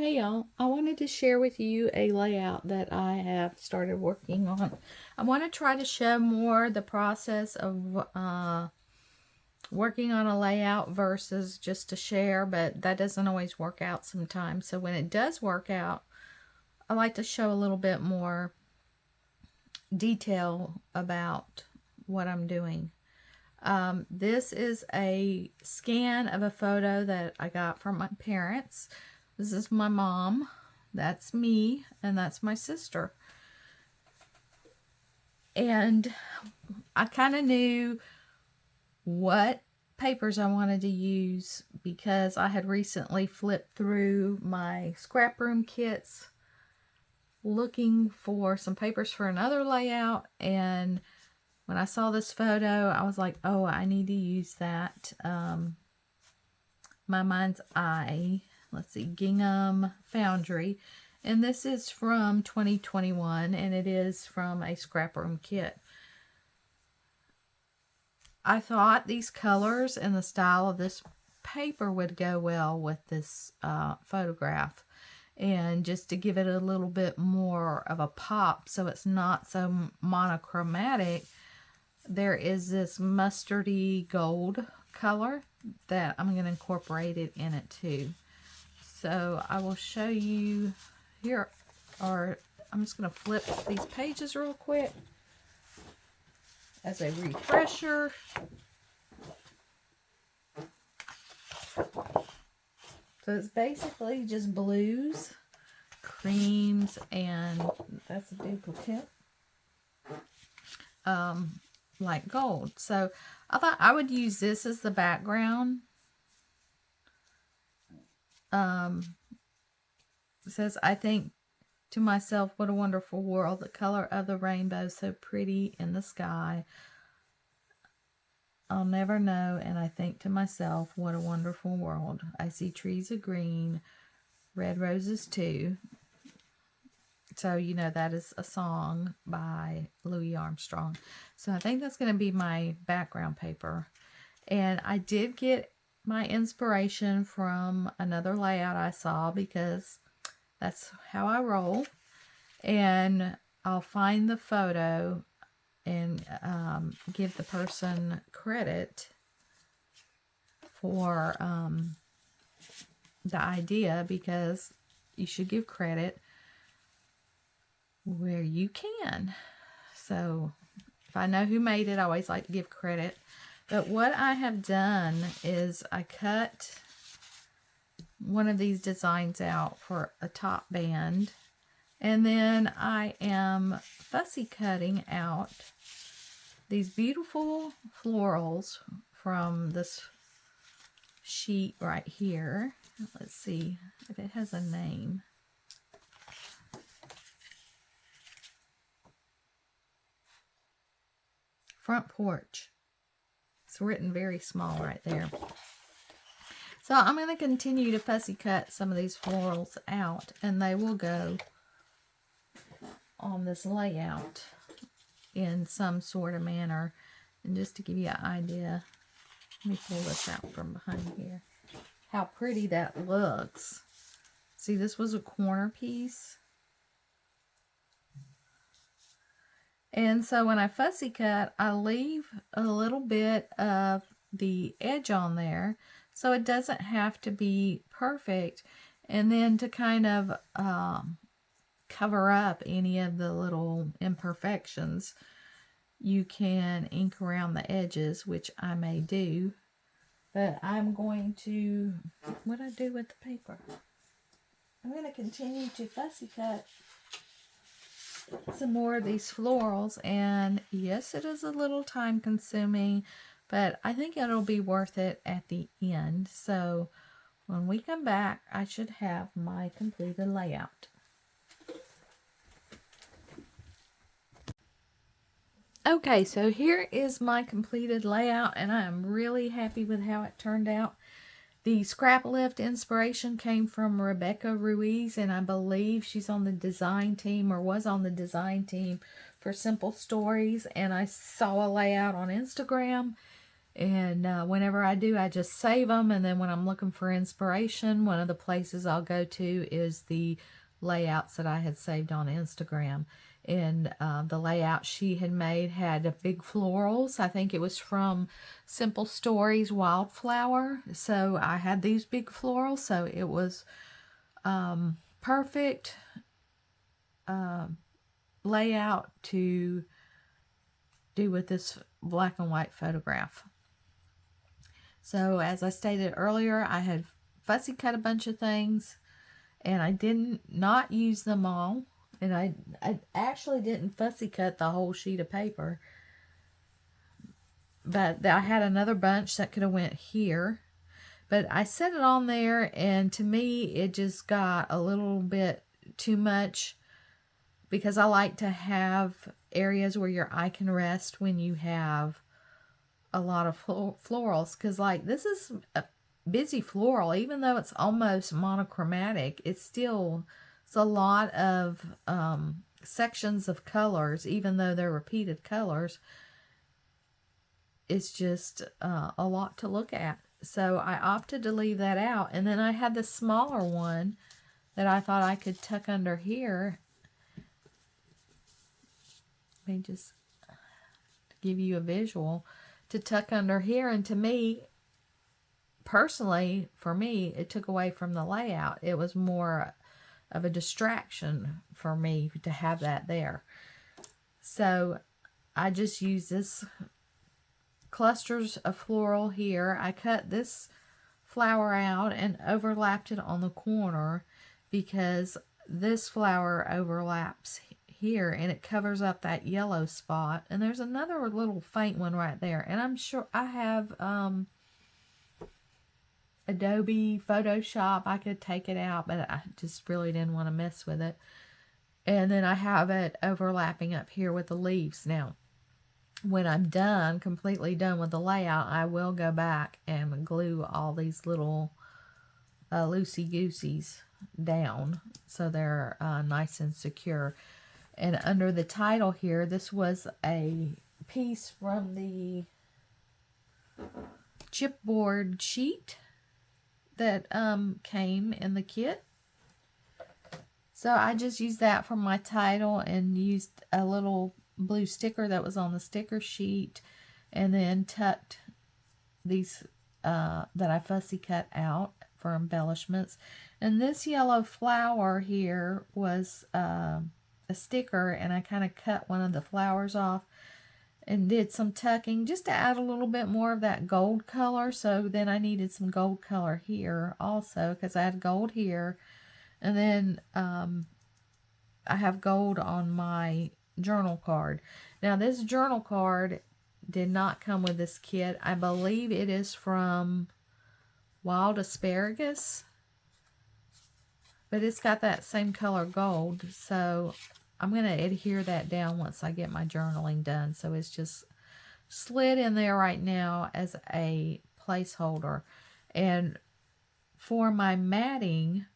Hey y'all, I wanted to share with you a layout that I have started working on. I want to try to show more the process of working on a layout versus just to share, but that doesn't always work out sometimes. So when it does work out, I like to show a little bit more detail about what I'm doing. This is a scan of a photo that I got from my parents. This is my mom, that's me, and that's my sister. And I kind of knew what papers I wanted to use because I had recently flipped through my scrap room kits looking for some papers for another layout, and when I saw this photo I was like, oh, I need to use that. My Mind's Eye, let's see, Gingham Foundry, and this is from 2021, and it is from a scrap room kit. I thought these colors and the style of this paper would go well with this photograph, and just to give it a little bit more of a pop so it's not so monochromatic, there is this mustardy gold color that I'm going to incorporate it in it too. So I will show you here, or I'm just going to flip these pages real quick as a refresher. So it's basically just blues, creams, and that's a duplicate, like gold. So I thought I would use this as the background. It says, I think to myself, what a wonderful world, the color of the rainbow so pretty in the sky. I'll never know, and I think to myself, what a wonderful world. I see trees of green, red roses too. So, you know, that is a song by Louis Armstrong. So I think that's going to be my background paper. And I did get my inspiration from another layout I saw because that's how I roll. And I'll find the photo and give the person credit for the idea, because you should give credit where you can. So if I know who made it, I always like to give credit. But what I have done is I cut one of these designs out for a top band, and then I am fussy cutting out these beautiful florals from this sheet right here. Let's see if it has a name. Front porch. It's written very small right there. So I'm going to continue to fussy cut some of these florals out, and they will go on this layout in some sort of manner. And just to give you an idea, let me pull this out from behind here, how pretty that looks. See, this was a corner piece. And so when I fussy cut, I leave a little bit of the edge on there so it doesn't have to be perfect. And then to kind of cover up any of the little imperfections, you can ink around the edges, which I may do. But I'm going to, what do I do with the paper? I'm going to continue to fussy cut some more of these florals, and yes, it is a little time consuming, but I think it'll be worth it at the end. So when we come back, I should have my completed layout. Okay, so here is my completed layout, and I am really happy with how it turned out. The scrap lift inspiration came from Rebecca Ruiz, and I believe she's on the design team, or was on the design team for Simple Stories, and I saw a layout on Instagram, And whenever I do, I just save them. And then when I'm looking for inspiration, one of the places I'll go to is the layouts that I had saved on Instagram. And the layout she had made had a big florals. I think it was from Simple Stories Wildflower. So I had these big florals. So it was perfect layout to do with this black and white photograph. So as I stated earlier, I had fussy cut a bunch of things, and I didn't not use them all. And I actually didn't fussy cut the whole sheet of paper, but I had another bunch that could have went here. But I set it on there, and to me, it just got a little bit too much, because I like to have areas where your eye can rest when you have a lot of florals. Because like this is a busy floral, even though it's almost monochromatic, it's a lot of sections of colors, even though they're repeated colors. It's just a lot to look at. So I opted to leave that out. And then I had the smaller one that I thought I could tuck under here. Let me just give you a visual to tuck under here. And to me, personally, for me, it took away from the layout. It was more of a distraction for me to have that there. So I just use this clusters of floral here. I cut this flower out and overlapped it on the corner because this flower overlaps here and it covers up that yellow spot. And there's another little faint one right there. And I'm sure I have Adobe Photoshop. I could take it out, but I just really didn't want to mess with it. And then I have it overlapping up here with the leaves. Now, when I'm done, completely done with the layout, I will go back and glue all these little loosey-gooseys down so they're nice and secure. And under the title here, this was a piece from the chipboard sheet that came in the kit. So I just used that for my title and used a little blue sticker that was on the sticker sheet, and then tucked these that I fussy cut out for embellishments. And this yellow flower here was a sticker, and I kind of cut one of the flowers off and did some tucking just to add a little bit more of that gold color. So then I needed some gold color here also, because I had gold here, and then I have gold on my journal card. Now this journal card did not come with this kit. I believe it is from Wild Asparagus, but it's got that same color gold. So I'm going to adhere that down once I get my journaling done. So it's just slid in there right now as a placeholder. And for my matting,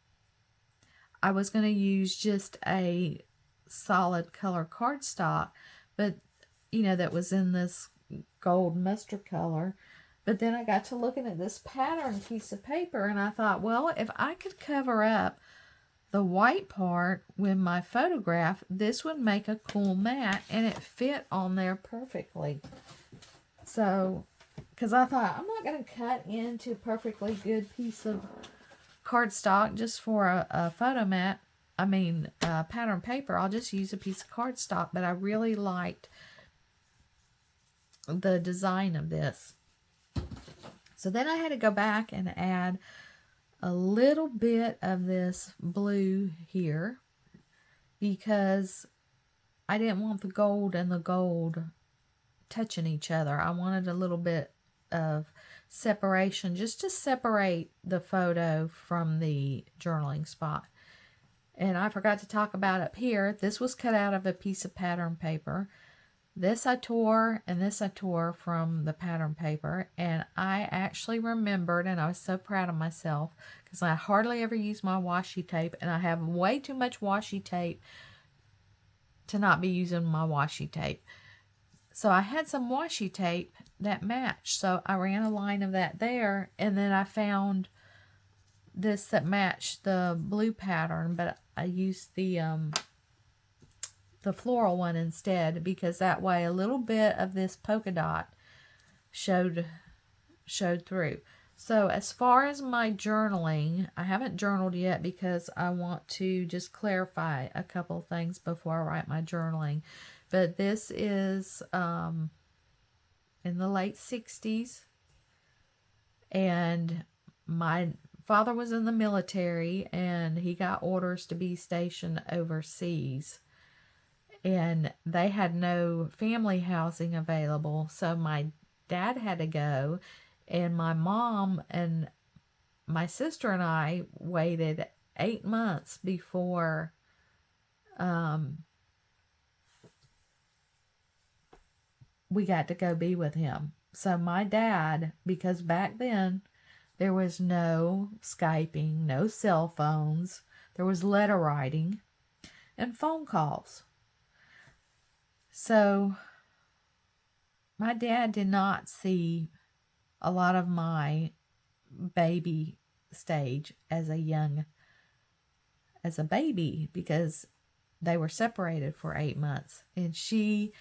I was going to use just a solid color cardstock, but you know, that was in this gold mustard color. But then I got to looking at this pattern piece of paper, and I thought, well, if I could cover up the white part with my photograph, this would make a cool mat, and it fit on there perfectly. So, because I thought, I'm not going to cut into a perfectly good piece of cardstock just for a photo mat. I mean, pattern paper. I'll just use a piece of cardstock, but I really liked the design of this. So then I had to go back and add a little bit of this blue here because I didn't want the gold and the gold touching each other. I wanted a little bit of separation just to separate the photo from the journaling spot. And I forgot to talk about up here, this was cut out of a piece of pattern paper. This I tore, and this I tore from the pattern paper. And I actually remembered, and I was so proud of myself, because I hardly ever use my washi tape, and I have way too much washi tape to not be using my washi tape. So I had some washi tape that matched. So I ran a line of that there, and then I found this that matched the blue pattern, but I used the floral one instead, because that way a little bit of this polka dot showed through. So as far as my journaling, I haven't journaled yet because I want to just clarify a couple of things before I write my journaling. But this is in the late 60s, and my father was in the military, and he got orders to be stationed overseas, and they had no family housing available, so my dad had to go, and my mom and my sister and I waited 8 months before we got to go be with him. So my dad, because back then there was no Skyping, no cell phones, there was letter writing and phone calls. So my dad did not see a lot of my baby stage as a baby, because they were separated for 8 months, and she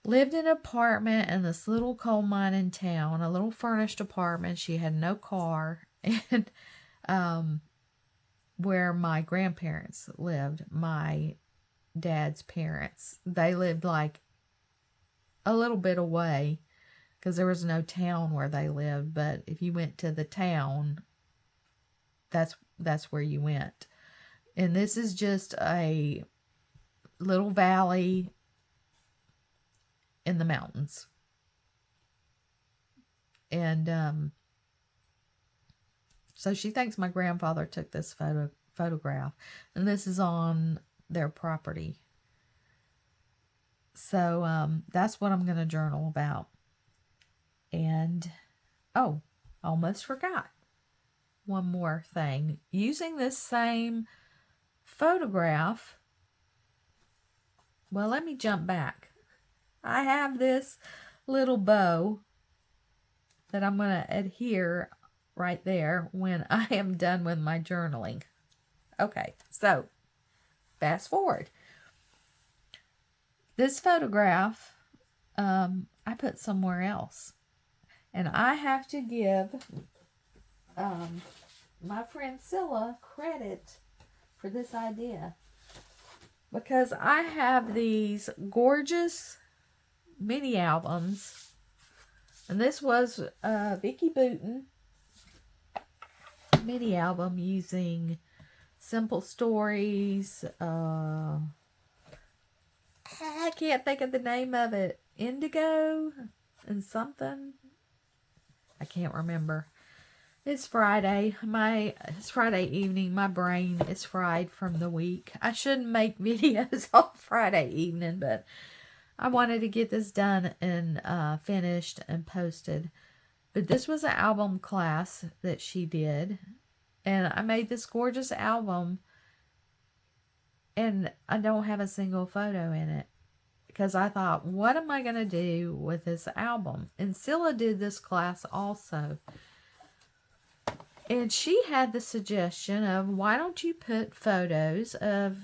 lived in an apartment in this little coal mine in town, a little furnished apartment. She had no car, and where my grandparents lived, my dad's parents, they lived like a little bit away, because there was no town where they lived. But if you went to the town, that's where you went. And this is just a little valley in the mountains. And so she thinks my grandfather took this photograph, and this is on their property. So that's what I'm going to journal about. And oh, almost forgot one more thing. Using this same photograph, well, let me jump back. I have this little bow that I'm going to adhere right there when I am done with my journaling. Okay, so fast forward. This photograph, I put somewhere else. And I have to give my friend Scylla credit for this idea, because I have these gorgeous mini albums, and this was Vicki Boutin mini album using Simple Stories. I can't think of the name of it. Indigo and something. I can't remember. It's Friday. It's Friday evening. My brain is fried from the week. I shouldn't make videos on Friday evening, but I wanted to get this done and finished and posted. But this was an album class that she did, and I made this gorgeous album, and I don't have a single photo in it, because I thought, what am I going to do with this album? And Scylla did this class also. And she had the suggestion of, why don't you put photos of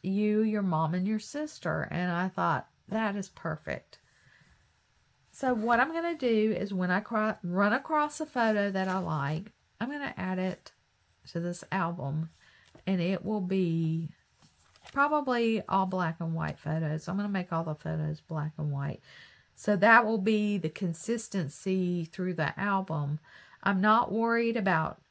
you, your mom, and your sister? And I thought, that is perfect. So what I'm going to do is, when I run across a photo that I like, I'm going to add it to this album. And it will be probably all black and white photos. I'm going to make all the photos black and white. So that will be the consistency through the album. I'm not worried about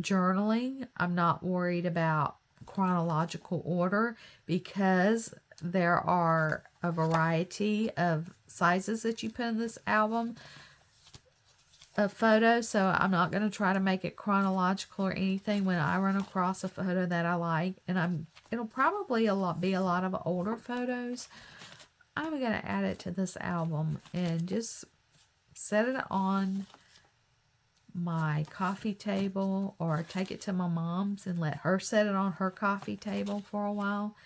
journaling. I'm not worried about chronological order, because there are a variety of sizes that you put in this album of photos. So I'm not going to try to make it chronological or anything. When I run across a photo that I like, and it'll probably be a lot of older photos, I'm going to add it to this album and just set it on my coffee table, or take it to my mom's and let her set it on her coffee table for a while.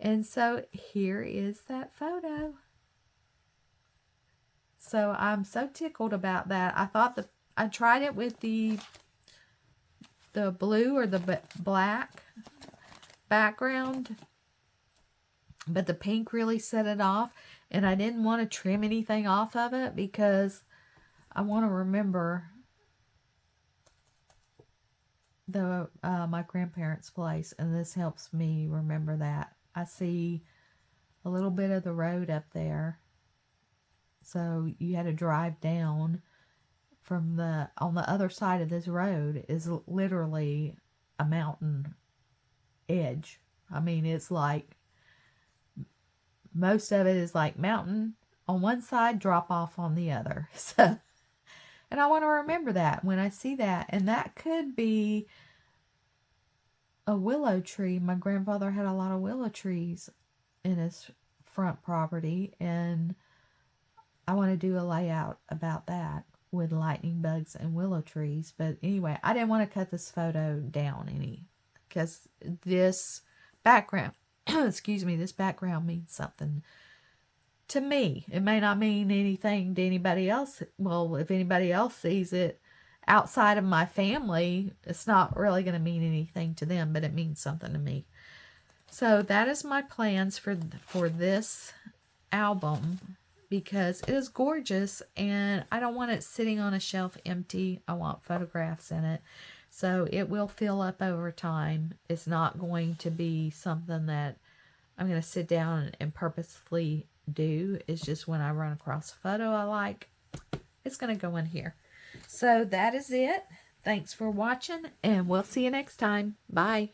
And so here is that photo. So I'm so tickled about that. I tried it with the blue or the black background, but the pink really set it off, and I didn't want to trim anything off of it because I want to remember my grandparents' place, and this helps me remember that. I see a little bit of the road up there, so you had to drive down from on the other side of this road is literally a mountain edge. I mean, it's like most of it is like mountain on one side, drop off on the other. So, and I want to remember that when I see that. And that could be a willow tree. My grandfather had a lot of willow trees in his front property, and I want to do a layout about that with lightning bugs and willow trees. But anyway, I didn't want to cut this photo down any because this background, excuse me, this background means something to me. It may not mean anything to anybody else. Well, if anybody else sees it outside of my family, it's not really going to mean anything to them, but it means something to me. So that is my plans for this album, because it is gorgeous and I don't want it sitting on a shelf empty. I want photographs in it. So it will fill up over time. It's not going to be something that I'm going to sit down and purposefully do. It's just when I run across a photo I like, it's going to go in here. So that is it. Thanks for watching, and we'll see you next time. Bye.